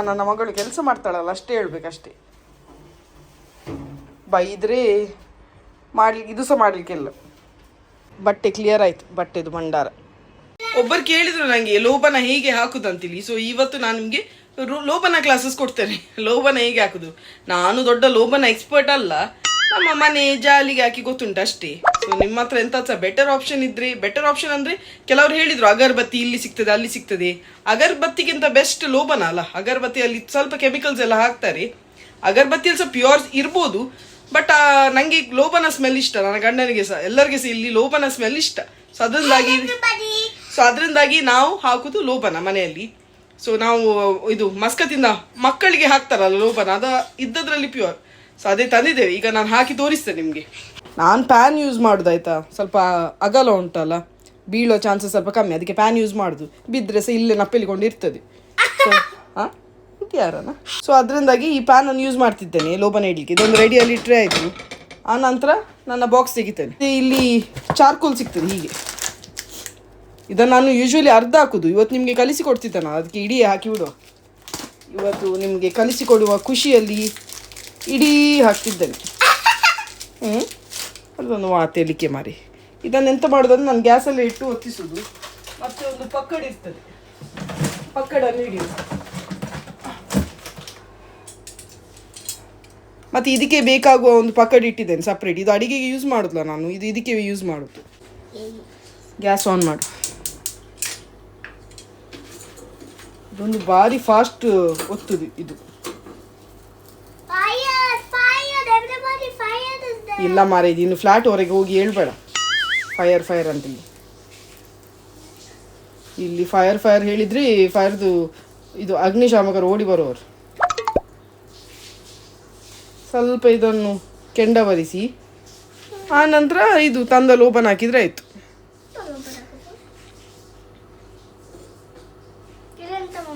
ನನ್ನ ಮಗಳು ಕೆಲಸ ಮಾಡ್ತಾಳಲ್ಲ ಅಷ್ಟೇ ಹೇಳ್ಬೇಕಷ್ಟೇ. ಬೈದ್ರೆ ಮಾಡ್ಲಿಕ್ಕೆ ಇದು ಸಹ ಮಾಡಲಿಕ್ಕಿಲ್ಲ. ಬಟ್ಟೆ ಕ್ಲಿಯರ್ ಆಯಿತು, ಬಟ್ಟೆದು ಭಂಡಾರ. ಒಬ್ಬರು ಕೇಳಿದ್ರು ನನಗೆ ಲೋಬನ ಹೇಗೆ ಹಾಕುದಂತೇಳಿ. ಸೊ ಇವತ್ತು ನಾನು ನಿಮಗೆ ಲೋಬನ ಕ್ಲಾಸಸ್ ಕೊಡ್ತೇನೆ. ಲೋಬನ ಹೇಗೆ ಹಾಕುದು. ನಾನು ದೊಡ್ಡ ಲೋಬನ ಎಕ್ಸ್ಪರ್ಟ್ ಅಲ್ಲ, ನಮ್ಮ ಮನೆ ಜಾಲಿಗೆ ಹಾಕಿ ಗೊತ್ತುಂಟು ಅಷ್ಟೇ. ಸೊ ನಿಮ್ಮ ಹತ್ರ ಎಂತ ಬೆಟರ್ ಆಪ್ಷನ್ ಇದ್ರೆ, ಬೆಟರ್ ಆಪ್ಷನ್ ಅಂದರೆ ಕೆಲವರು ಹೇಳಿದ್ರು ಅಗರ್ಬತ್ತಿ ಇಲ್ಲಿ ಸಿಗ್ತದೆ ಅಲ್ಲಿ ಸಿಗ್ತದೆ. ಅಗರ್ಬತ್ತಿಗಿಂತ ಬೆಸ್ಟ್ ಲೋಬನ ಅಲ್ಲ. ಅಗರ್ಬತ್ತಿಯಲ್ಲಿ ಸ್ವಲ್ಪ ಕೆಮಿಕಲ್ಸ್ ಎಲ್ಲ ಹಾಕ್ತಾರೆ. ಅಗರ್ಬತ್ತಿಯಲ್ಲಿ ಸಹ ಪ್ಯೂರ್ ಇರ್ಬೋದು, ಬಟ್ ನನಗೆ ಲೋಬನ ಸ್ಮೆಲ್ ಇಷ್ಟ. ನನ್ನ ಗಂಡನಿಗೆ ಸಹ ಎಲ್ಲರಿಗೆ ಸಹ ಇಲ್ಲಿ ಲೋಬನ ಸ್ಮೆಲ್ ಇಷ್ಟ. ಸೊ ಅದರಿಂದಾಗಿ ನಾವು ಹಾಕುದು ಲೋಬನ ಮನೆಯಲ್ಲಿ. ಸೊ ನಾವು ಇದು ಮಸ್ಕತ್ತಿಂದ ಮಕ್ಕಳಿಗೆ ಹಾಕ್ತಾರಲ್ಲ ಲೋಬನ, ಅದು ಇದ್ದದ್ರಲ್ಲಿ ಪ್ಯೂರ್. ಸೊ ಅದೇ ತಂದಿದ್ದೇವೆ. ಈಗ ನಾನು ಹಾಕಿ ತೋರಿಸ್ತೇನೆ ನಿಮಗೆ. ನಾನು ಪ್ಯಾನ್ ಯೂಸ್ ಮಾಡೋದಾಯ್ತಾ. ಸ್ವಲ್ಪ ಅಗಲ ಉಂಟಲ್ಲ, ಬೀಳೋ ಚಾನ್ಸಸ್ ಸ್ವಲ್ಪ ಕಮ್ಮಿ, ಅದಕ್ಕೆ ಪ್ಯಾನ್ ಯೂಸ್ ಮಾಡೋದು. ಬಿದ್ದರೆ ಸಹ ಇಲ್ಲೇ ನಪ್ಪಲಿಕೊಂಡು ಇರ್ತದೆ. ಸೊ ಯಾರನ. ಸೊ ಅದರಿಂದಾಗಿ ಈ ಪ್ಯಾನನ್ನು ಯೂಸ್ ಮಾಡ್ತಿದ್ದೇನೆ ಲೋಬನ ಇಡ್ಲಿಕ್ಕೆ. ಇದೊಂದು ರೆಡಿಯಲ್ಲಿ ಇಟ್ಟರೆ ಆಯಿತು. ಆ ನಂತರ ನನ್ನ ಬಾಕ್ಸ್ ತೆಗಿತೇನೆ. ಇಲ್ಲಿ ಚಾರ್ಕೋಲ್ ಸಿಗ್ತದೆ ಹೀಗೆ. ಇದನ್ನು ನಾನು ಯೂಶ್ವಲಿ ಅರ್ಧ ಹಾಕೋದು. ಇವತ್ತು ನಿಮಗೆ ಕಲಿಸಿಕೊಡ್ತಿದ್ದೇನೆ, ಅದಕ್ಕೆ ಇಡೀ ಹಾಕಿ ಬಿಡುವ. ಇವತ್ತು ನಿಮಗೆ ಕಲಿಸಿಕೊಡುವ ಖುಷಿಯಲ್ಲಿ ಇಡೀ ಹಾಕ್ತಿದ್ದೇನೆ. ಅದೊಂದು ಮಾತೇಳಿಕೆ ಮಾರಿ. ಇದನ್ನು ಎಂತ ಮಾಡೋದಂದ್ರೆ ನಾನು ಗ್ಯಾಸಲ್ಲೇ ಇಟ್ಟು ಒತ್ತಿಸೋದು. ಮತ್ತೆ ಒಂದು ಪಕ್ಕಡ ಇರ್ತದೆ, ಪಕ್ಕಡನ್ನು ಹಿಡಿಯೋದು. ಮತ್ತು ಇದಕ್ಕೆ ಬೇಕಾಗುವ ಒಂದು ಪಕ್ಕಡ ಇಟ್ಟಿದ್ದೇನೆ ಸಪ್ರೇಟ್. ಇದು ಅಡಿಗೆಗೆ ಯೂಸ್ ಮಾಡೋದಿಲ್ಲ ನಾನು, ಇದು ಇದಕ್ಕೆ ಯೂಸ್ ಮಾಡೋದು. ಗ್ಯಾಸ್ ಆನ್ ಮಾಡು. ಇದೊಂದು ಭಾರಿ ಫಾಸ್ಟ್ ಒತ್ತುದು ಇದು. ಇಲ್ಲ ಮಾರೇ, ಇದು ಇನ್ನು ಫ್ಲಾಟ್ ಹೊರಗೆ ಹೋಗಿ ಹೇಳ್ಬೇಡ ಫೈರ್ ಅಂತ. ಇಲ್ಲಿ ಫೈರ್ ಹೇಳಿದ್ರೆ ಫೈರ್ದು ಇದು ಅಗ್ನಿಶಾಮಕರು ಓಡಿ ಬರುವವರು. ಸ್ವಲ್ಪ ಇದನ್ನು ಕೆಂಡವರಿಸಿ ಆ ನಂತರ ಇದು ತಂದ ಲೋಬನ್ ಹಾಕಿದರೆ ಆಯಿತು.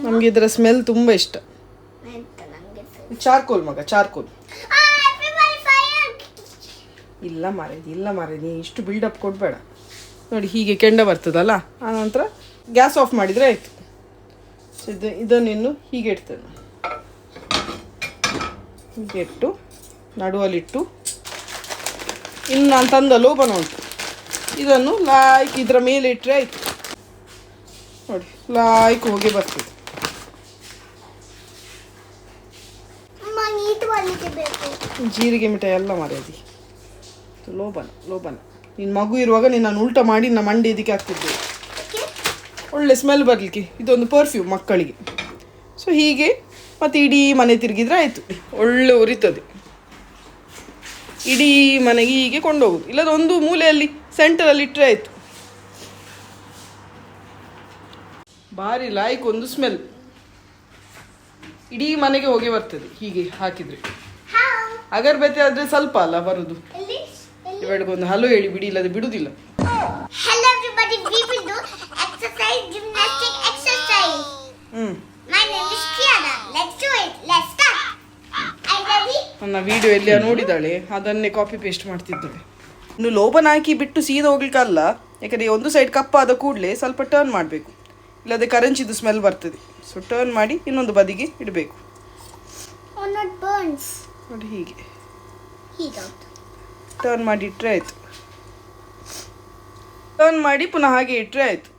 ನಮಗೆ ಇದರ ಸ್ಮೆಲ್ ತುಂಬ ಇಷ್ಟ. ಚಾರ್ಕೋಲ್ ಮಗ, ಚಾರ್ಕೋಲ್. ಇಲ್ಲ ಮಾರೆ ನೀ ಇಷ್ಟು ಬಿಲ್ಡಪ್ ಕೊಡಬೇಡ. ನೋಡಿ ಹೀಗೆ ಕೆಂಡ ಬರ್ತದಲ್ಲ, ಆನಂತರ ಗ್ಯಾಸ್ ಆಫ್ ಮಾಡಿದರೆ ಆಯಿತು. ಸೊ ಇದನ್ನಿನ್ನು ಹೀಗೆ ಇಡ್ತೇನೆ. ಹೀಗೆ ಇಟ್ಟು ನಡುವಲ್ಲಿಟ್ಟು ಇನ್ನು ನಾನು ತಂದ ಲೋಬನ ಉಂಟು, ಇದನ್ನು ಲಾಯ್ಕ್ ಇದರ ಮೇಲೆ ಇಟ್ಟರೆ ಆಯಿತು. ನೋಡಿ ಲಾಯ್ಕ್ ಹೋಗಿ ಬರ್ತದೆ. ಜೀರಿಗೆ ಮಿಠಾಯಿ ಎಲ್ಲ ಮಾರೇದಿ. ಲೋಬನ ನಿನ್ನ ಮಗು ಇರುವಾಗ ನಾನು ಉಲ್ಟ ಮಾಡಿ ನಮ್ಮ ಮಂಡಿ ಇದಕ್ಕೆ ಹಾಕ್ತಿದ್ದೆ, ಒಳ್ಳೆ ಸ್ಮೆಲ್ ಬರಲಿಕ್ಕೆ. ಇದೊಂದು ಪರ್ಫ್ಯೂಮ್ ಮಕ್ಕಳಿಗೆ. ಸೊ ಹೀಗೆ ಮತ್ತು ಇಡೀ ಮನೆ ತಿರುಗಿದ್ರೆ ಆಯಿತು. ಒಳ್ಳೆ ಉರಿತದೆ. ಇಡೀ ಮನೆಗೆ ಹೀಗೆ ಕೊಂಡೋಗೋದು, ಇಲ್ಲದ ಒಂದು ಮೂಲೆಯಲ್ಲಿ ಸೆಂಟರಲ್ಲಿ ಇಟ್ಟರೆ ಆಯಿತು. ಭಾರಿ ಲಾಯ್ಕ್ ಒಂದು ಸ್ಮೆಲ್ ಇಡೀ ಮನೆಗೆ ಹೋಗಿ ಬರ್ತದೆ ಹೀಗೆ ಹಾಕಿದರೆ. ಅಗರಬತ್ತಿ ಆದರೆ ಸ್ವಲ್ಪ ಅಲ್ಲ ಬರುದು. ಇವಳಿಗೊಂದು ಹಲೋ ಹೇಳಿ ಬಿಡಿ, ಇಲ್ಲದೆ ಬಿಡುವುದಿಲ್ಲ. Hello everybody, we will do exercise, gymnastic exercise. My name is Kiana. Let's do it. Let's start. Are you ready? ನನ್ನ ವಿಡಿಯೋ ಎಲ್ಲಿಯ ನೋಡಿದಾಳೆ, ಅದನ್ನೇ ಕಾಪಿ ಪೇಸ್ಟ್ ಮಾಡ್ತಿದ್ದಾಳೆ. ಇನ್ನು ಲೋಬನ್ ಹಾಕಿ ಬಿಟ್ಟು ಸೀದಾ ಹೋಗ್ಲಿಕ್ಕಲ್ಲ, ಯಾಕಂದರೆ ಒಂದು ಸೈಡ್ ಕಪ್ಪಾದ ಕೂಡಲೇ ಸ್ವಲ್ಪ ಟರ್ನ್ ಮಾಡಬೇಕು, ಇಲ್ಲದೆ ಕರೆಂಚಿದು ಸ್ಮೆಲ್ ಬರ್ತದೆ. ಸೊ ಟರ್ನ್ ಮಾಡಿ ಇನ್ನೊಂದು ಬದಿಗೆ ಇಡಬೇಕು. Oh, not burns. ನೋಡಿ ಹೀಗೆ Heat out. ಟರ್ನ್ ಮಾಡಿ ಇಟ್ಟರೆ ಆಯಿತು. ಟರ್ನ್ ಮಾಡಿ ಪುನಃ ಹಾಗೆ ಇಟ್ಟರೆ ಆಯಿತು.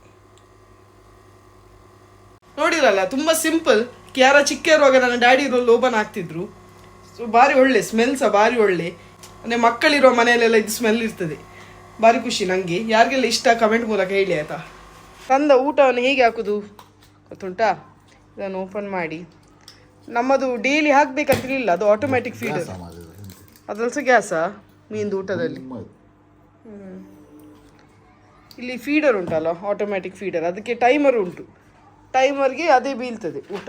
ನೋಡಿರಲ್ಲ, ತುಂಬ ಸಿಂಪಲ್. ಯಾರ ಚಿಕ್ಕ ಇರುವಾಗ ನನ್ನ ಡ್ಯಾಡಿ ಇರೋ ಲೋಬನ್ ಹಾಕ್ತಿದ್ರು. ಸೊ ಭಾರಿ ಒಳ್ಳೆ ಸ್ಮೆಲ್ ಸಹ ಭಾರಿ ಒಳ್ಳೆ. ಅಂದರೆ ಮಕ್ಕಳಿರೋ ಮನೆಯಲ್ಲೆಲ್ಲ ಇದು ಸ್ಮೆಲ್ ಇರ್ತದೆ. ಭಾರಿ ಖುಷಿ ನನಗೆ. ಯಾರಿಗೆಲ್ಲ ಇಷ್ಟ ಕಮೆಂಟ್ ಮೂಲಕ ಹೇಳಿ ಆಯಿತಾ. ತಂದ ಊಟವನ್ನು ಹೇಗೆ ಹಾಕೋದು ಗೊತ್ತುಂಟಾ? ಇದನ್ನು ಓಪನ್ ಮಾಡಿ, ನಮ್ಮದು ಡೈಲಿ ಹಾಕಬೇಕಂತಿರಲಿಲ್ಲ, ಅದು ಆಟೋಮ್ಯಾಟಿಕ್ ಫೀಡರ್. ಅದರಲ್ಲಿ ಸಹ ಗ್ಯಾಸಾ ಮೀನ್ದು ಊಟದಲ್ಲಿ? ಇಲ್ಲಿ ಫೀಡರ್ ಉಂಟಲ್ಲ, ಆಟೋಮ್ಯಾಟಿಕ್ ಫೀಡರ್, ಅದಕ್ಕೆ ಟೈಮರ್ ಉಂಟು. ಟೈಮರ್ಗೆ ಅದೇ ಬೀಳ್ತದೆ ಊಟ.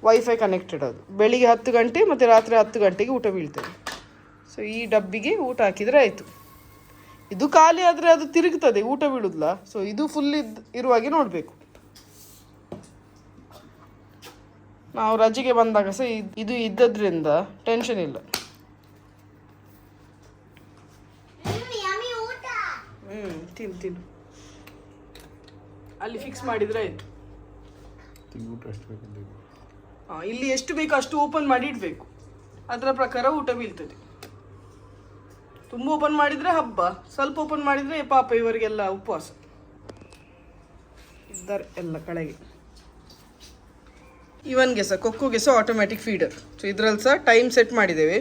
ವೈಫೈ ಕನೆಕ್ಟೆಡ್ ಅದು. ಬೆಳಿಗ್ಗೆ 10 ಗಂಟೆ ಮತ್ತು ರಾತ್ರಿ 10 ಗಂಟೆಗೆ ಊಟ ಬೀಳ್ತದೆ. ಸೊ ಈ ಡಬ್ಬಿಗೆ ಊಟ ಹಾಕಿದರೆ ಆಯಿತು. ಇದು ಖಾಲಿ ಆದರೆ ಅದು ತಿರುಗ್ತದೆ, ಊಟ ಬೀಳುದಿಲ್ಲ. ಸೊ ಇದು ಫುಲ್ ಇರುವಾಗೆ ನೋಡಬೇಕು. ನಾವು ರಜೆಗೆ ಬಂದಾಗ ಸಹ ಇದು ಇದ್ದದ್ರಿಂದ ಟೆನ್ಷನ್ ಇಲ್ಲ. Yummy ಊಟ. ತಿನ್ನು ಅಲ್ಲಿ ಫಿಕ್ಸ್ ಮಾಡಿದರೆ ಆಯಿತು. ಇಲ್ಲಿ ಎಷ್ಟು ಬೇಕೋ ಅಷ್ಟು ಓಪನ್ ಮಾಡಿ ಇಡಬೇಕು, ಅದರ ಪ್ರಕಾರ ಊಟ ಬೀಳ್ತದೆ. ತುಂಬ ಓಪನ್ ಮಾಡಿದರೆ ಹಬ್ಬ, ಸ್ವಲ್ಪ ಓಪನ್ ಮಾಡಿದರೆ ಪಾಪ ಇವರಿಗೆಲ್ಲ ಉಪವಾಸ ಇದ್ದಾರೆ ಎಲ್ಲ ಕಡೆಗೆ. ಇವನ್ಗೆ ಸಹ ಕೊಕ್ಕೋಗೆ ಸಹ ಆಟೋಮ್ಯಾಟಿಕ್ ಫೀಡರ್. ಸೊ ಇದರಲ್ಲಿ ಸಹ ಟೈಮ್ ಸೆಟ್ ಮಾಡಿದ್ದೇವೆ.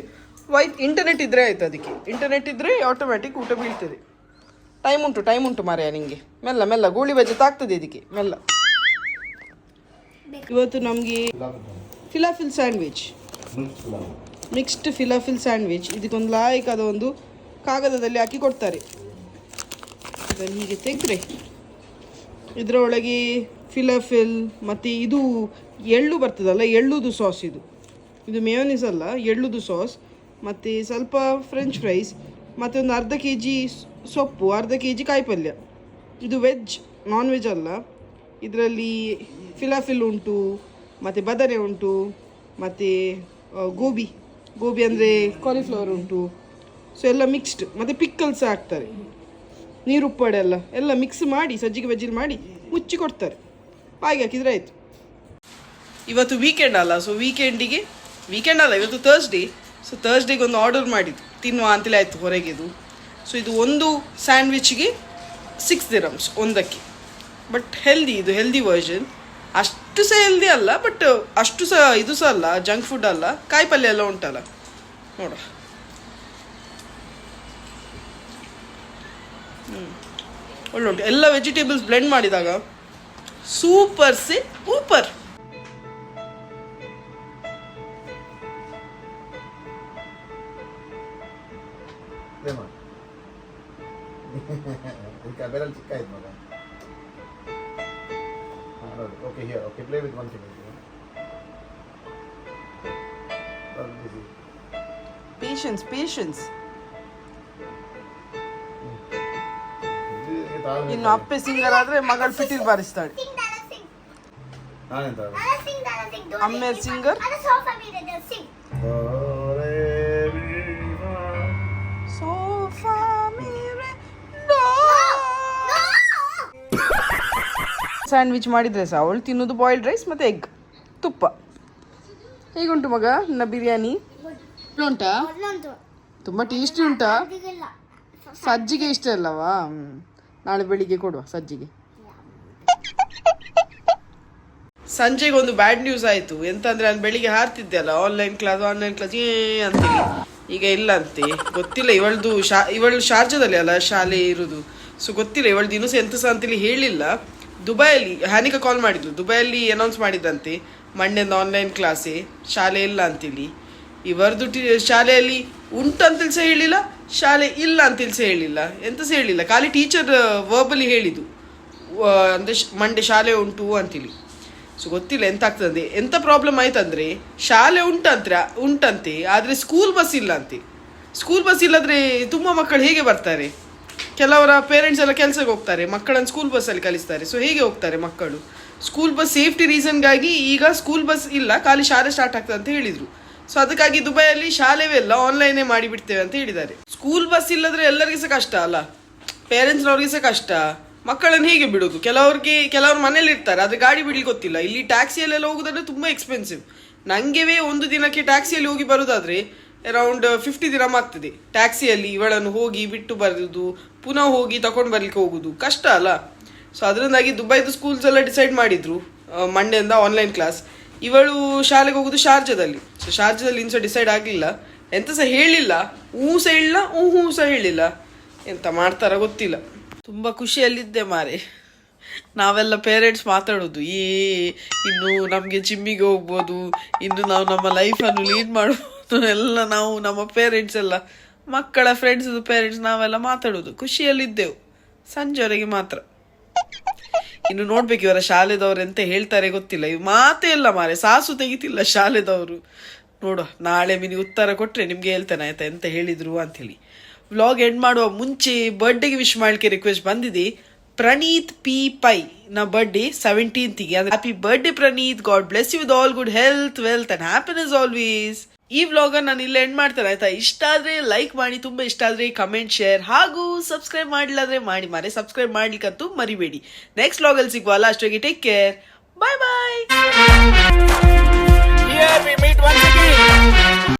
ಇಂಟರ್ನೆಟ್ ಇದ್ದರೆ ಆಯಿತು. ಅದಕ್ಕೆ ಇಂಟರ್ನೆಟ್ ಇದ್ದರೆ ಆಟೋಮ್ಯಾಟಿಕ್ ಊಟ ಬೀಳ್ತದೆ. ಟೈಮ್ ಉಂಟು ಮಾರ್ಯ ನಿಮಗೆ. ಮೆಲ್ಲ ಗೋಳಿ ಬಜೆ ತಾಗ್ತದೆ ಇದಕ್ಕೆ ಮೆಲ್ಲ. ಇವತ್ತು ನಮಗೆ ಫಿಲಾಫಿಲ್ ಸ್ಯಾಂಡ್ವಿಚ್, ಮಿಕ್ಸ್ಡ್ ಫಿಲಾಫಿಲ್ ಸ್ಯಾಂಡ್ವಿಚ್. ಇದಕ್ಕೊಂದು ಲಾಯಕಾದ ಒಂದು ಕಾಗದದಲ್ಲಿ ಹಾಕಿ ಕೊಡ್ತಾರೆ. ಇದನ್ನು ಹೀಗೆ ತೆಗೆದ್ರೆ ಇದರೊಳಗೆ ಫಿಲಾಫಿಲ್ ಮತ್ತು ಇದು ಎಳ್ಳು ಬರ್ತದಲ್ಲ, ಎಳ್ಳುದು ಸಾಸ್. ಇದು ಮೇಯೋನೀಸ್ ಅಲ್ಲ, ಎಳ್ಳುದು ಸಾಸ್. ಮತ್ತು ಸ್ವಲ್ಪ ಫ್ರೆಂಚ್ ಫ್ರೈಸ್, ಮತ್ತು ಒಂದು ಅರ್ಧ kg ಸೊಪ್ಪು, ಅರ್ಧ kg ಕಾಯಿಪಲ್ಯ. ಇದು ವೆಜ್, ನಾನ್ ವೆಜ್ ಅಲ್ಲ. ಇದರಲ್ಲಿ ಫಿಲಾಫಿಲ್ ಉಂಟು, ಮತ್ತು ಬದನೆ ಉಂಟು, ಮತ್ತು ಗೋಬಿ ಅಂದರೆ ಕಾಲಿಫ್ಲವರ್ ಉಂಟು. ಸೊ ಎಲ್ಲ ಮಿಕ್ಸ್ಡ್, ಮತ್ತು ಪಿಕ್ಕಲ್ಸ್ ಹಾಕ್ತಾರೆ, ನೀರುಪ್ಪಡೆ ಎಲ್ಲ ಮಿಕ್ಸ್ ಮಾಡಿ ಸಜ್ಜಿಗೆ ಬಜ್ಜಿಗೆ ಮಾಡಿ ಮುಚ್ಚಿ ಕೊಡ್ತಾರೆ. ಬಾಯಿಗೆ ಹಾಕಿದರೆ ಆಯಿತು. ಇವತ್ತು ವೀಕೆಂಡ್ ಅಲ್ಲ, ಸೊ ವೀಕೆಂಡ್ ಅಲ್ಲ, ಇವತ್ತು ಥರ್ಸ್ಡೇ. ಸೊ ಥರ್ಸ್ಡೇಗೆ ಒಂದು ಆರ್ಡರ್ ಮಾಡಿದ್ದು ತಿನ್ನುವ ಅಂತಲೇ ಆಯಿತು ಹೊರಗೆದು. ಸೊ ಇದು ಒಂದು ಸ್ಯಾಂಡ್ವಿಚ್ಗೆ 6 dirhams ಒಂದಕ್ಕೆ. ಬಟ್ ಇದು ಹೆಲ್ದಿ ವರ್ಷನ್. ಅಷ್ಟು ಸಹ ಹೆಲ್ದಿ ಅಲ್ಲ, ಬಟ್ ಅಷ್ಟು ಸಹ ಇದು ಸಹ ಅಲ್ಲ, ಜಂಕ್ ಫುಡ್ ಅಲ್ಲ. ಕಾಯಿಪಲ್ಯ ಎಲ್ಲ ಉಂಟಲ್ಲ ನೋಡ. ಒಳ್ಳೆ ಉಂಟು. ಎಲ್ಲ ವೆಜಿಟೇಬಲ್ಸ್ ಬ್ಲೆಂಡ್ ಮಾಡಿದಾಗ ಸೂಪರ್ ಕ್ಯಾಮೆರಾ ಚಿಕ್ಕ ಆಯ್ತು ಮಗ. Okay, here. Okay, play with one finger. Easy. Patience ಇನ್ನು ಅಪ್ಪೆ ಸಿಂಗರ್ ಆದ್ರೆ ಮಗಳು ಪಿಟೀಲ್ ಬಾರಿಸ್ತಾಳೆ. Sing, Dada, sing. ನಾನೆಂತ Dada, sing, Dada, sing. Don't Amme make me singer? sing. Dada, sofa me, Dada, sing. Sofa ಮೇರೆ No! Sandwich ಮಾಡಿದ್ರೆ ಸಹ ಅವಳು ತಿನ್ನೋದು boiled rice ಮತ್ತೆ ಎಗ್ ತುಪ್ಪ. ಹೇಗುಂಟು ಮಗ ನನ್ನ ಬಿರಿಯಾನಿ? ಉಂಟಾ? ಒಳ್ಳೊಂದು. ತುಂಬ ಟೇಸ್ಟಿ ಉಂಟಾ? ಅದಿಗಿಲ್ಲ. ಸಜ್ಜಿಗೆ ಇಷ್ಟ ಅಲ್ಲವಾ? ನಾಳೆ ಬೆಳಿಗ್ಗೆ ಕೊಡುವ ಸಜ್ಜಿಗೆ. ಸಂಜೆಗೆ ಒಂದು ಬ್ಯಾಡ್ ನ್ಯೂಸ್ ಆಯಿತು. ಎಂತಂದ್ರೆ ನಾನು ಬೆಳಿಗ್ಗೆ ಹಾರ್ತಿದ್ದೆ ಅಲ್ಲ ಆನ್ಲೈನ್ ಕ್ಲಾಸ್ ಅಂತೇಳಿ, ಈಗ ಇಲ್ಲ ಅಂತೆ. ಗೊತ್ತಿಲ್ಲ, ಇವಳು ಶಾರ್ಜಾದಲ್ಲಿ ಅಲ್ಲ ಶಾಲೆ ಇರೋದು, ಸೊ ಗೊತ್ತಿಲ್ಲ ಇವಳ್ದು ಇನ್ನೂ ಎಂತ ಸಹ ಅಂತೇಳಿ ಹೇಳಿಲ್ಲ. ದುಬೈಯಲ್ಲಿ ಹಾನಿಕಾ ಕಾಲ್ ಮಾಡಿದ್ಲು, ದುಬೈಯಲ್ಲಿ ಅನೌನ್ಸ್ ಮಾಡಿದ್ದಂತೆ ಮಂಡೆಯಿಂದ ಆನ್ಲೈನ್ ಕ್ಲಾಸೇ, ಶಾಲೆ ಇಲ್ಲ ಅಂತೇಳಿ. ಇವರದು ಶಾಲೆಯಲ್ಲಿ ಉಂಟಂತೇಳಿ ಸಹ ಹೇಳಿಲ್ಲ, ಶಾಲೆ ಇಲ್ಲ ಅಂತೇಳಿ ಸಹ ಹೇಳಿಲ್ಲ, ಎಂತ ಸಹ ಹೇಳಿಲ್ಲ. ಖಾಲಿ ಟೀಚರ್ ವರ್ಬಲಿ ಹೇಳಿದ್ದು ಅಂದರೆ ಮಂಡೆ ಶಾಲೆ ಉಂಟು ಅಂತೇಳಿ. ಸೊ ಗೊತ್ತಿಲ್ಲ ಎಂತ ಆಗ್ತದೆ. ಎಂತ ಪ್ರಾಬ್ಲಮ್ ಆಯ್ತಂದ್ರೆ ಶಾಲೆ ಉಂಟಂತೆ ಆದರೆ ಸ್ಕೂಲ್ ಬಸ್ ಇಲ್ಲ ಅಂತೆ. ಸ್ಕೂಲ್ ಬಸ್ ಇಲ್ಲದ್ರೆ ತುಂಬ ಮಕ್ಕಳು ಹೇಗೆ ಬರ್ತಾರೆ? ಕೆಲವರ ಪೇರೆಂಟ್ಸ್ ಎಲ್ಲ ಕೆಲಸಕ್ಕೆ ಹೋಗ್ತಾರೆ, ಮಕ್ಕಳನ್ನು ಸ್ಕೂಲ್ ಬಸ್ಸಲ್ಲಿ ಕಲಿಸ್ತಾರೆ. ಸೊ ಹೇಗೆ ಹೋಗ್ತಾರೆ ಮಕ್ಕಳು? ಸ್ಕೂಲ್ ಬಸ್ ಸೇಫ್ಟಿ ರೀಸನ್ಗಾಗಿ ಈಗ ಸ್ಕೂಲ್ ಬಸ್ ಇಲ್ಲ, ಖಾಲಿ ಶಾಲೆ ಸ್ಟಾರ್ಟ್ ಆಗ್ತದೆ ಅಂತ ಹೇಳಿದರು. ಸೊ ಅದಕ್ಕಾಗಿ ದುಬೈಯಲ್ಲಿ ಶಾಲೆವೇ ಎಲ್ಲ ಆನ್ಲೈನೇ ಮಾಡಿಬಿಡ್ತೇವೆ ಅಂತ ಹೇಳಿದ್ದಾರೆ. ಸ್ಕೂಲ್ ಬಸ್ ಇಲ್ಲದ್ರೆ ಎಲ್ಲರಿಗೂ ಸಹ ಕಷ್ಟ ಅಲ್ಲ, ಪೇರೆಂಟ್ಸ್ನವ್ರಿಗೆ ಸಹ ಕಷ್ಟ. ಮಕ್ಕಳನ್ನು ಹೇಗೆ ಬಿಡೋದು? ಕೆಲವರು ಮನೇಲಿ ಇರ್ತಾರೆ, ಆದರೆ ಗಾಡಿ ಬಿಡ್ಲಿಕ್ಕೆ ಗೊತ್ತಿಲ್ಲ. ಇಲ್ಲಿ ಟ್ಯಾಕ್ಸಿಯಲ್ಲೆಲ್ಲ ಹೋಗೋದಂದ್ರೆ ತುಂಬ ಎಕ್ಸ್ಪೆನ್ಸಿವ್. ನನಗೆ ಒಂದು ದಿನಕ್ಕೆ ಟ್ಯಾಕ್ಸಿಯಲ್ಲಿ ಹೋಗಿ ಬರೋದಾದರೆ ಅರೌಂಡ್ 50 ದಿರಮ್ ಆಗ್ತದೆ. ಟ್ಯಾಕ್ಸಿಯಲ್ಲಿ ಇವಳನ್ನು ಹೋಗಿ ಬಿಟ್ಟು ಬರೋದು, ಪುನಃ ಹೋಗಿ ತಗೊಂಡು ಬರ್ಲಿಕ್ಕೆ ಹೋಗೋದು ಕಷ್ಟ ಅಲ್ಲ. ಸೊ ಅದರಿಂದಾಗಿ ದುಬೈದು ಸ್ಕೂಲ್ಸ್ ಎಲ್ಲ ಡಿಸೈಡ್ ಮಾಡಿದ್ರು ಮಂಡೆಯಿಂದ ಆನ್ಲೈನ್ ಕ್ಲಾಸ್. ಇವಳು ಶಾಲೆಗೆ ಹೋಗೋದು ಶಾರ್ಜಾದಲ್ಲಿ. ಸೊ ಶಾರ್ಜಾದಲ್ಲಿ ಇನ್ನು ಸಹ ಡಿಸೈಡ್ ಆಗಲಿಲ್ಲ, ಎಂತ ಸಹ ಹೇಳಿಲ್ಲ. ಹ್ಞೂ ಸಹ ಹೇಳಿಲ್ಲ, ಹ್ಞೂ ಸಹ ಹೇಳಿಲ್ಲ. ಎಂತ ಮಾಡ್ತಾರ ಗೊತ್ತಿಲ್ಲ. ತುಂಬ ಖುಷಿಯಲ್ಲಿದ್ದೆ ಮಾರೆ. ನಾವೆಲ್ಲ ಪೇರೆಂಟ್ಸ್ ಮಾತಾಡೋದು ಇನ್ನು ನಮಗೆ ಜಿಮ್ಮಿಗೆ ಹೋಗ್ಬೋದು, ಇನ್ನು ನಾವು ನಮ್ಮ ಲೈಫನ್ನು ಲೀಡ್ ಮಾಡ್ಬೋದು ಎಲ್ಲ. ನಾವು ನಮ್ಮ ಪೇರೆಂಟ್ಸ್ ಎಲ್ಲ ಮಕ್ಕಳ ಫ್ರೆಂಡ್ಸ್ ಪೇರೆಂಟ್ಸ್ ನಾವೆಲ್ಲ ಮಾತಾಡೋದು ಖುಷಿಯಲ್ಲಿದ್ದೆವು ಸಂಜೆವರೆಗೆ ಮಾತ್ರ. ಇನ್ನು ನೋಡ್ಬೇಕು ಇವರ ಶಾಲೆದವ್ರು ಎಂತ ಹೇಳ್ತಾರೆ ಗೊತ್ತಿಲ್ಲ. ಇವು ಮಾತೇ ಇಲ್ಲ ಮಾರೆ, ಸಾಸು ತೆಗಿತಿಲ್ಲ ಶಾಲೆದವರು. ನೋಡುವ, ನಾಳೆ ಮಿನಿ ಉತ್ತರ ಕೊಟ್ಟರೆ ನಿಮಗೆ ಹೇಳ್ತೇನೆ ಆಯ್ತಾ ಎಂತ ಹೇಳಿದ್ರು ಅಂಥೇಳಿ. ವ್ಲಾಗ್ ಎಂಡ್ ಮಾಡುವ ಮುಂಚೆ ಬರ್ಡೇಗೆ ವಿಶ್ ಮಾಡಲಿಕ್ಕೆ ರಿಕ್ವೆಸ್ಟ್ ಬಂದಿದೆ. ಪ್ರಣೀತ್ ಪಿ ಪೈ ನ birthday 17th. Happy birthday Praneeth, God bless you with all good health, wealth and happiness always. ಈ ವ್ಲಾಗ್ ನಾನು ಇಲ್ಲೇ ಎಂಡ್ ಮಾಡ್ತೇನೆ ಆಯ್ತಾ. ಇಷ್ಟ ಆದ್ರೆ ಲೈಕ್ ಮಾಡಿ, ತುಂಬಾ ಇಷ್ಟ ಆದ್ರೆ ಕಮೆಂಟ್, ಶೇರ್ ಹಾಗೂ ಸಬ್ಸ್ಕ್ರೈಬ್ ಮಾಡಿಲ್ಲ ಅಂದ್ರೆ ಮಾಡಿ ಮಾರೆ. ಸಬ್ಸ್ಕ್ರೈಬ್ ಮಾಡ್ಲಿಕ್ಕಂತೂ ಮರಿಬೇಡಿ. ನೆಕ್ಸ್ಟ್ ವ್ಲಾಗ್ ಅಲ್ಲಿ ಸಿಗುವಲ್ಲ, ಅಷ್ಟೊಂದು ಟೇಕ್ ಕೇರ್, ಬಾಯ್ ಬಾಯ್.